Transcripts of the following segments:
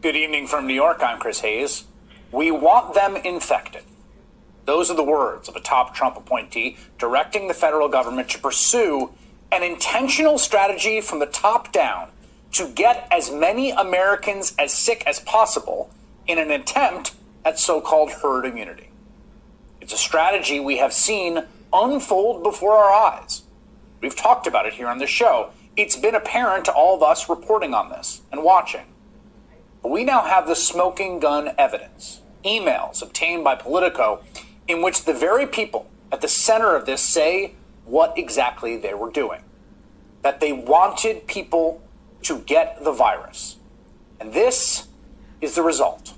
Good evening from New York. I'm Chris Hayes. We want them infected. Those are the words of a top Trump appointee directing the federal government to pursue an intentional strategy from the top down to get as many Americans as sick as possible in an attempt at so-called herd immunity. It's a strategy we have seen unfold before our eyes. We've talked about it here on the show. It's been apparent to all of us reporting on this and watching. But we now have the smoking gun evidence, emails obtained by Politico, in which the very people at the center of this say what exactly they were doing. That they wanted people to get the virus. And this is the result.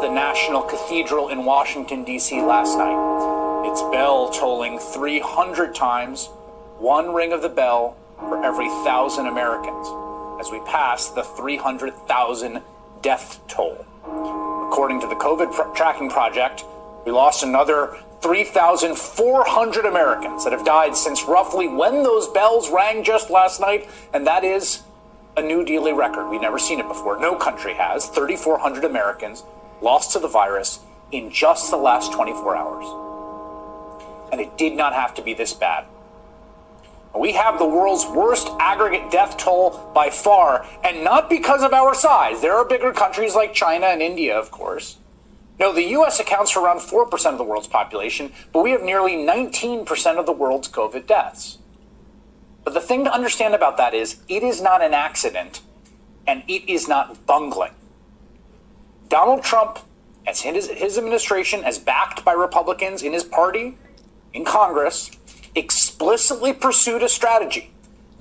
The National Cathedral in Washington, D.C. last night. Its bell tolling 300 times, one ring of the bell for every 1,000 Americans, as we pass the 300,000 death toll. According to the COVID tracking project, we lost another 3,400 Americans that have died since roughly when those bells rang just last night, and that is a new daily record. We've never seen it before. No country has. 3,400 Americans lost to the virus in just the last 24 hours. And it did not have to be this bad. We have the world's worst aggregate death toll by far, and not because of our size. There are bigger countries like China and India, of course. No, the U.S. accounts for around 4% of the world's population, but we have nearly 19% of the world's COVID deaths. But the thing to understand about that is, it is not an accident, and it is not bungling. Donald Trump, as his administration, as backed by Republicans in his party, in Congress, explicitly pursued a strategy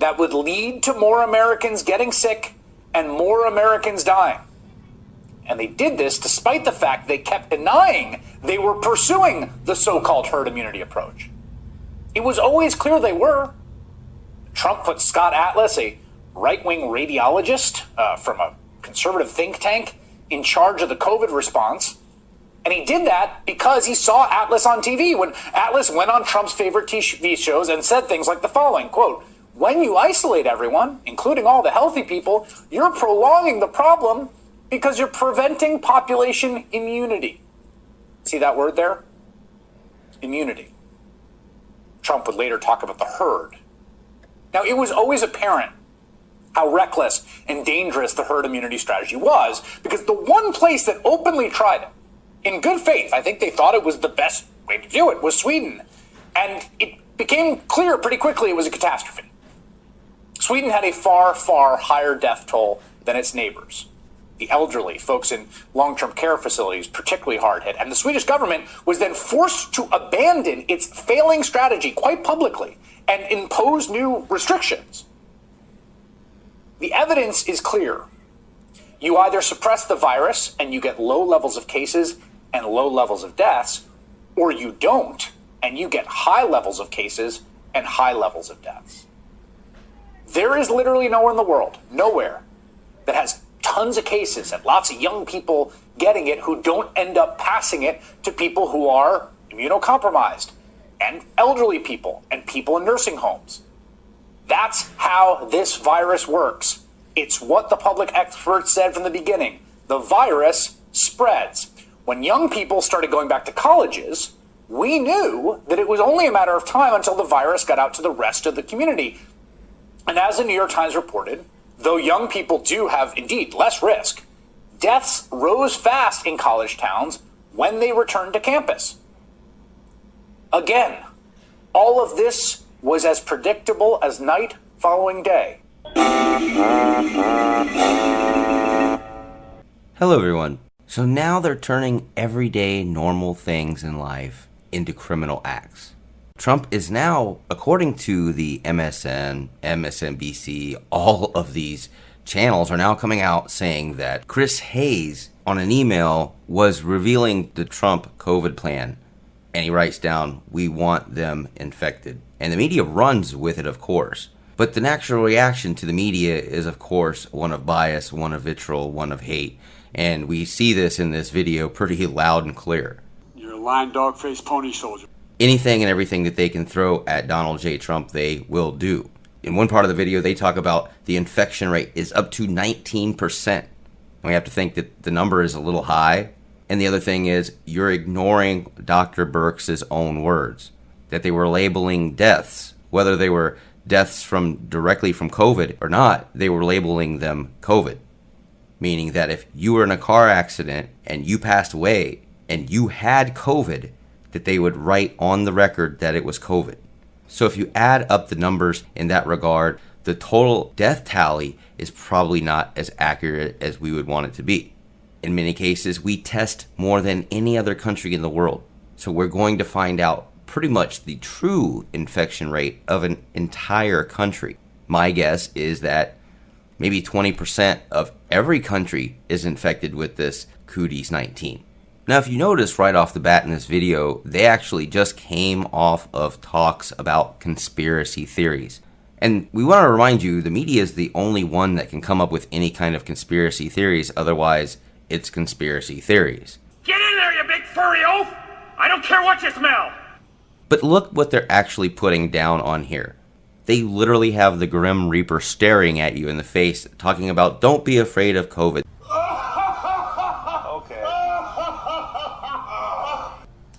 that would lead to more Americans getting sick and more Americans dying. And they did this despite the fact they kept denying they were pursuing the so-called herd immunity approach. It was always clear they were. Trump put Scott Atlas, a right-wing radiologist from a conservative think tank, in charge of the COVID response. And he did that because he saw Atlas on TV when Atlas went on Trump's favorite TV shows and said things like the following, quote, "When you isolate everyone, including all the healthy people, you're prolonging the problem because you're preventing population immunity." See that word there? Immunity. Trump would later talk about the herd. Now, it was always apparent how reckless and dangerous the herd immunity strategy was, because the one place that openly tried it, in good faith, I think they thought it was the best way to do it, was Sweden. And it became clear pretty quickly it was a catastrophe. Sweden had a far, far higher death toll than its neighbors. The elderly, folks in long-term care facilities, particularly hard hit. And the Swedish government was then forced to abandon its failing strategy quite publicly and impose new restrictions. The evidence is clear. You either suppress the virus and you get low levels of cases and low levels of deaths, or you don't and you get high levels of cases and high levels of deaths. There is literally nowhere in the world, nowhere, that has tons of cases and lots of young people getting it who don't end up passing it to people who are immunocompromised and elderly people and people in nursing homes. That's how this virus works. It's what the public experts said from the beginning. The virus spreads. When young people started going back to colleges, we knew that it was only a matter of time until the virus got out to the rest of the community. And as the New York Times reported, though young people do have indeed less risk, deaths rose fast in college towns when they returned to campus. Again, all of this was as predictable as night following day. Hello, everyone. So now they're turning everyday normal things in life into criminal acts. Trump is now, according to the MSN, MSNBC, all of these channels are now coming out saying that Chris Hayes on an email was revealing the Trump COVID plan. And he writes down, "We want them infected." And the media runs with it, of course. But the natural reaction to the media is, of course, one of bias, one of vitriol, one of hate. And we see this in this video pretty loud and clear. You're a lying dog-faced pony soldier. Anything and everything that they can throw at Donald J. Trump, they will do. In one part of the video, they talk about the infection rate is up to 19%. And we have to think that the number is a little high. And the other thing is, you're ignoring Dr. Birx's own words, that they were labeling deaths, whether they were deaths directly from COVID or not, they were labeling them COVID. Meaning that if you were in a car accident and you passed away and you had COVID, that they would write on the record that it was COVID. So if you add up the numbers in that regard, the total death tally is probably not as accurate as we would want it to be. In many cases, we test more than any other country in the world. So we're going to find out pretty much the true infection rate of an entire country. My guess is that maybe 20% of every country is infected with this cooties 19. Now, if you notice right off the bat in this video, they actually just came off of talks about conspiracy theories. And we want to remind you, the media is the only one that can come up with any kind of conspiracy theories. Otherwise, it's conspiracy theories. Get in there, you big furry oaf! I don't care what you smell! But look what they're actually putting down on here. They literally have the Grim Reaper staring at you in the face, talking about, don't be afraid of COVID.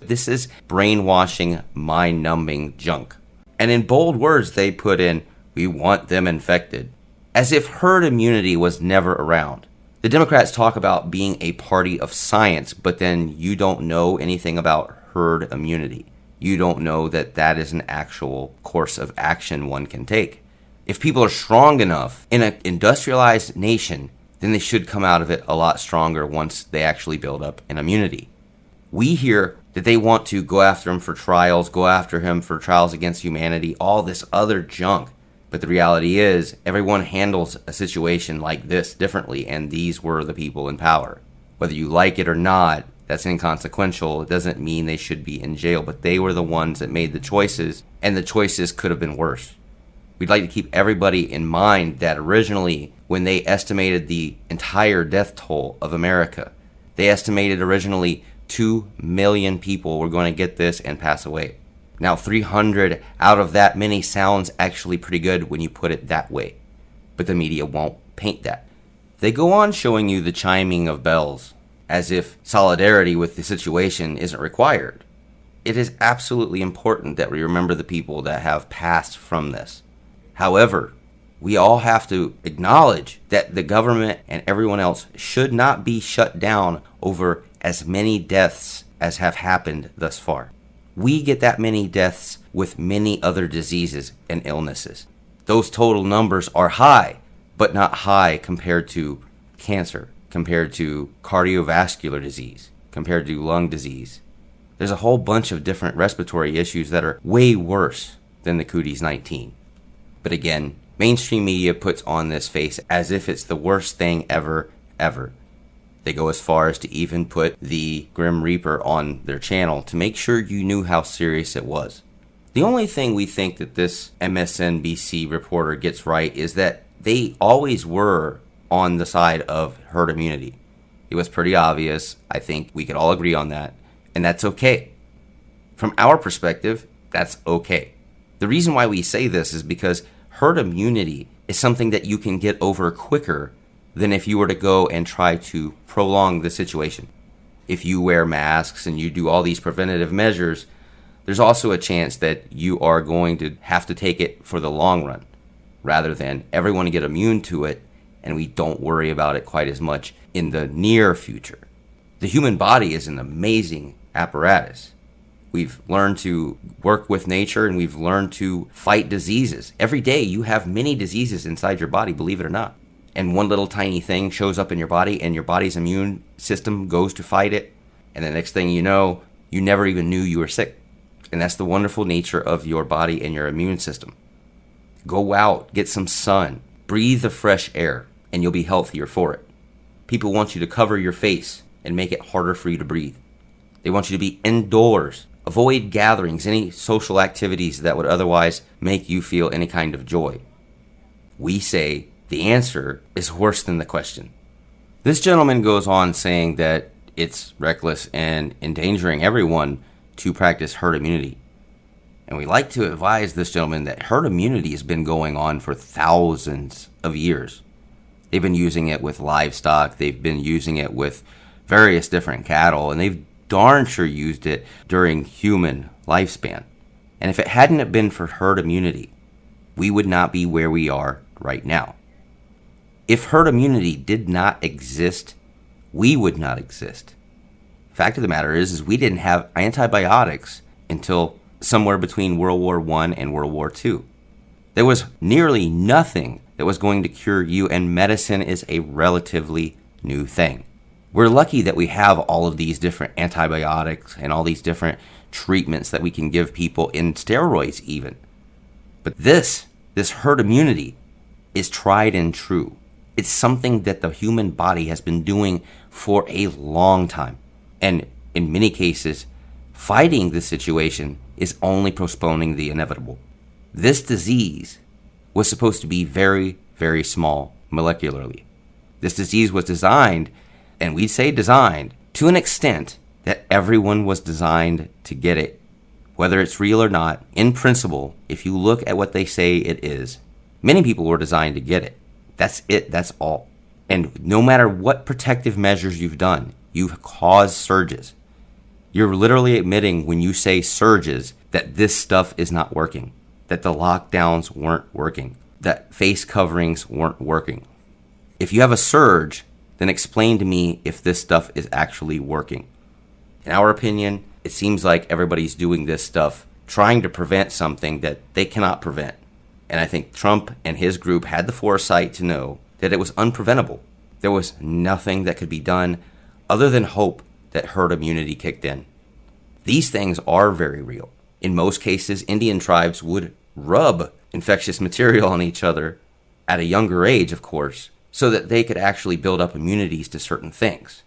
This is brainwashing, mind-numbing junk. And in bold words, they put in, we want them infected. As if herd immunity was never around. The Democrats talk about being a party of science, but then you don't know anything about herd immunity. You don't know that that is an actual course of action one can take. If people are strong enough in an industrialized nation, then they should come out of it a lot stronger once they actually build up an immunity. We hear that they want to go after him for trials, go after him for trials against humanity, all this other junk. But the reality is, everyone handles a situation like this differently, and these were the people in power. Whether you like it or not, that's inconsequential. It doesn't mean they should be in jail, but they were the ones that made the choices, and the choices could have been worse. We'd like to keep everybody in mind that originally, when they estimated the entire death toll of America, they estimated originally 2 million people were going to get this and pass away. Now 300 out of that many sounds actually pretty good when you put it that way. But the media won't paint that. They go on showing you the chiming of bells, as if solidarity with the situation isn't required. It is absolutely important that we remember the people that have passed from this. However, we all have to acknowledge that the government and everyone else should not be shut down over as many deaths as have happened thus far. We get that many deaths with many other diseases and illnesses. Those total numbers are high, but not high compared to cancer, compared to cardiovascular disease, compared to lung disease. There's a whole bunch of different respiratory issues that are way worse than the cooties 19. But again, mainstream media puts on this face as if it's the worst thing ever. They go as far as to even put the Grim Reaper on their channel to make sure you knew how serious it was. The only thing we think that this MSNBC reporter gets right is that they always were on the side of herd immunity. It was pretty obvious. I think we could all agree on that. And that's okay. From our perspective, that's okay. The reason why we say this is because herd immunity is something that you can get over quicker than if you were to go and try to prolong the situation. If you wear masks and you do all these preventative measures, there's also a chance that you are going to have to take it for the long run, rather than everyone get immune to it and we don't worry about it quite as much in the near future. The human body is an amazing apparatus. We've learned to work with nature and we've learned to fight diseases. Every day you have many diseases inside your body, believe it or not. And one little tiny thing shows up in your body and your body's immune system goes to fight it. And the next thing you know, you never even knew you were sick. And that's the wonderful nature of your body and your immune system. Go out, get some sun, breathe the fresh air, and you'll be healthier for it. People want you to cover your face and make it harder for you to breathe. They want you to be indoors. Avoid gatherings, any social activities that would otherwise make you feel any kind of joy. We say the answer is worse than the question. This gentleman goes on saying that it's reckless and endangering everyone to practice herd immunity. And we like to advise this gentleman that herd immunity has been going on for thousands of years. They've been using it with livestock, they've been using it with various different cattle, and they've darn sure used it during human lifespan. And if it hadn't have been for herd immunity, we would not be where we are right now. If herd immunity did not exist, we would not exist. Fact of the matter is we didn't have antibiotics until somewhere between World War I and World War II. There was nearly nothing that was going to cure you, and medicine is a relatively new thing. We're lucky that we have all of these different antibiotics and all these different treatments that we can give people, in steroids even. But this herd immunity is tried and true. It's something that the human body has been doing for a long time. And in many cases, fighting this situation is only postponing the inevitable. This disease was supposed to be very, very small molecularly. This disease was designed, and we say designed, to an extent that everyone was designed to get it. Whether it's real or not, in principle, if you look at what they say it is, many people were designed to get it. That's it, that's all. And no matter what protective measures you've done, you've caused surges. You're literally admitting when you say surges that this stuff is not working, that the lockdowns weren't working, that face coverings weren't working. If you have a surge, then explain to me if this stuff is actually working. In our opinion, it seems like everybody's doing this stuff trying to prevent something that they cannot prevent. And I think Trump and his group had the foresight to know that it was unpreventable. There was nothing that could be done other than hope that herd immunity kicked in. These things are very real. In most cases, Indian tribes would rub infectious material on each other at a younger age, of course, so that they could actually build up immunities to certain things.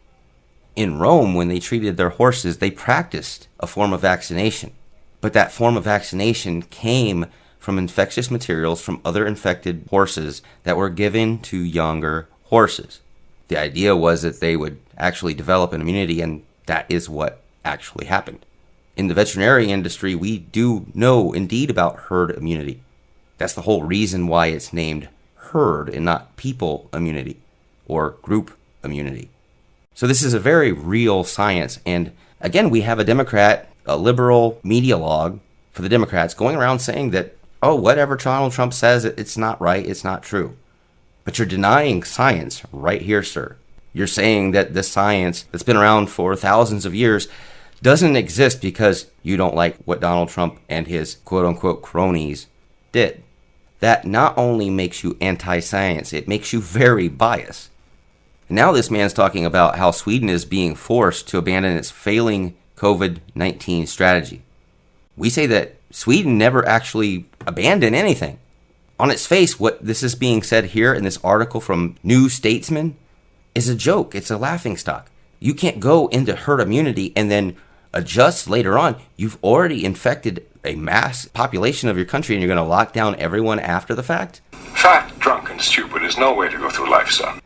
In Rome, when they treated their horses, they practiced a form of vaccination. But that form of vaccination came from infectious materials from other infected horses that were given to younger horses. The idea was that they would actually develop an immunity, and that is what actually happened. In the veterinary industry, we do know indeed about herd immunity. That's the whole reason why it's named herd and not people immunity or group immunity. So this is a very real science. And again, we have a Democrat, a liberal media log for the Democrats going around saying that, oh, whatever Donald Trump says, it's not right, it's not true. But you're denying science right here, sir. You're saying that this science that's been around for thousands of years doesn't exist because you don't like what Donald Trump and his quote-unquote cronies did. That not only makes you anti-science, it makes you very biased. Now this man's talking about how Sweden is being forced to abandon its failing COVID-19 strategy. We say that Sweden never actually abandoned anything. On its face, what this is being said here in this article from New Statesman is a joke. It's a laughingstock. You can't go into herd immunity and then adjust later on. You've already infected a mass population of your country and you're going to lock down everyone after the fact? Fat, drunk, and stupid is no way to go through life, son.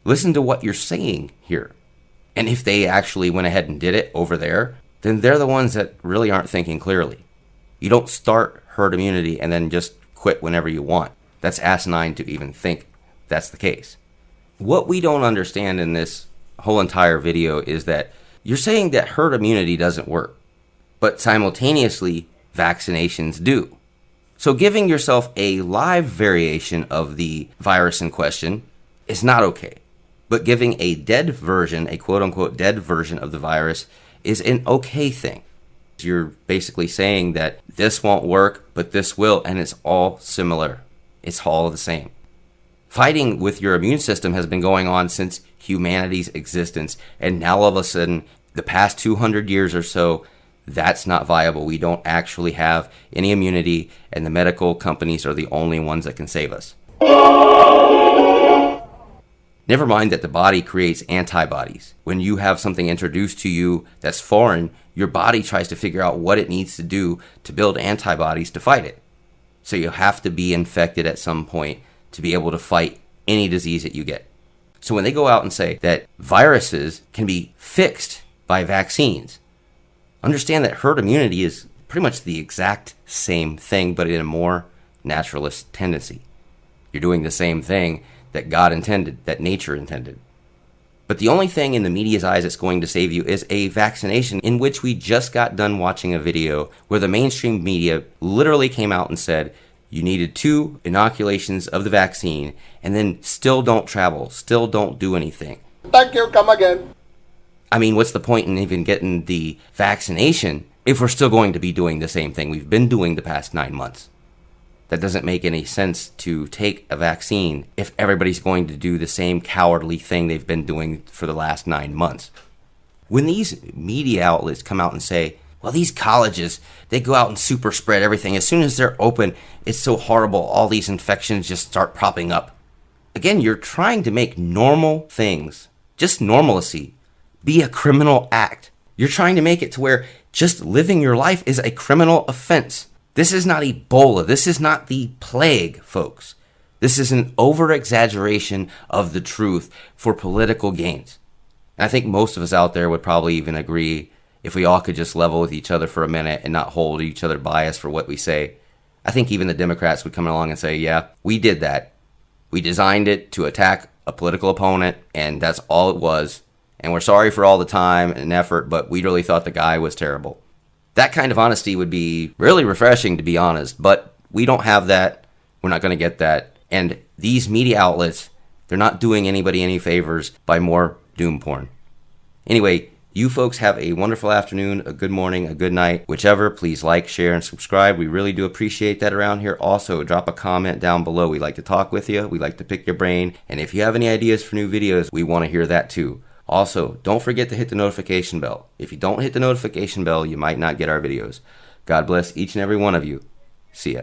Listen to what you're saying here. And if they actually went ahead and did it over there, then they're the ones that really aren't thinking clearly. You don't start herd immunity and then just quit whenever you want. That's asinine to even think that's the case. What we don't understand in this whole entire video is that you're saying that herd immunity doesn't work, but simultaneously vaccinations do. So giving yourself a live variation of the virus in question is not okay. But giving a dead version, a quote-unquote dead version of the virus is an okay thing. You're basically saying that this won't work, but this will, and it's all similar. It's all the same. Fighting with your immune system has been going on since humanity's existence, and now all of a sudden, the past 200 years or so, that's not viable. We don't actually have any immunity, and the medical companies are the only ones that can save us. Never mind that the body creates antibodies. When you have something introduced to you that's foreign, your body tries to figure out what it needs to do to build antibodies to fight it. So you have to be infected at some point to be able to fight any disease that you get. So when they go out and say that viruses can be fixed by vaccines, understand that herd immunity is pretty much the exact same thing, but in a more naturalist tendency. You're doing the same thing that God intended, that nature intended. But the only thing in the media's eyes that's going to save you is a vaccination, in which we just got done watching a video where the mainstream media literally came out and said you needed 2 inoculations of the vaccine and then still don't travel, still don't do anything. Thank you, come again. I mean, what's the point in even getting the vaccination if we're still going to be doing the same thing we've been doing the past 9 months? That doesn't make any sense to take a vaccine if everybody's going to do the same cowardly thing they've been doing for the last 9 months. When these media outlets come out and say, well, these colleges, they go out and super spread everything. As soon as they're open, it's so horrible. All these infections just start popping up. Again, you're trying to make normal things, just normalcy, be a criminal act. You're trying to make it to where just living your life is a criminal offense. This is not Ebola. This is not the plague, folks. This is an over-exaggeration of the truth for political gains. And I think most of us out there would probably even agree if we all could just level with each other for a minute and not hold each other bias for what we say. I think even the Democrats would come along and say, yeah, we did that. We designed it to attack a political opponent, and that's all it was. And we're sorry for all the time and effort, but we really thought the guy was terrible. That kind of honesty would be really refreshing, to be honest, but we don't have that. We're not going to get that. And these media outlets, they're not doing anybody any favors by more doom porn. Anyway, you folks have a wonderful afternoon, a good morning, a good night, whichever. Please like, share, and subscribe. We really do appreciate that around here. Also, drop a comment down below. We like to talk with you. We like to pick your brain. And if you have any ideas for new videos, we want to hear that too. Also, don't forget to hit the notification bell. If you don't hit the notification bell, you might not get our videos. God bless each and every one of you. See ya.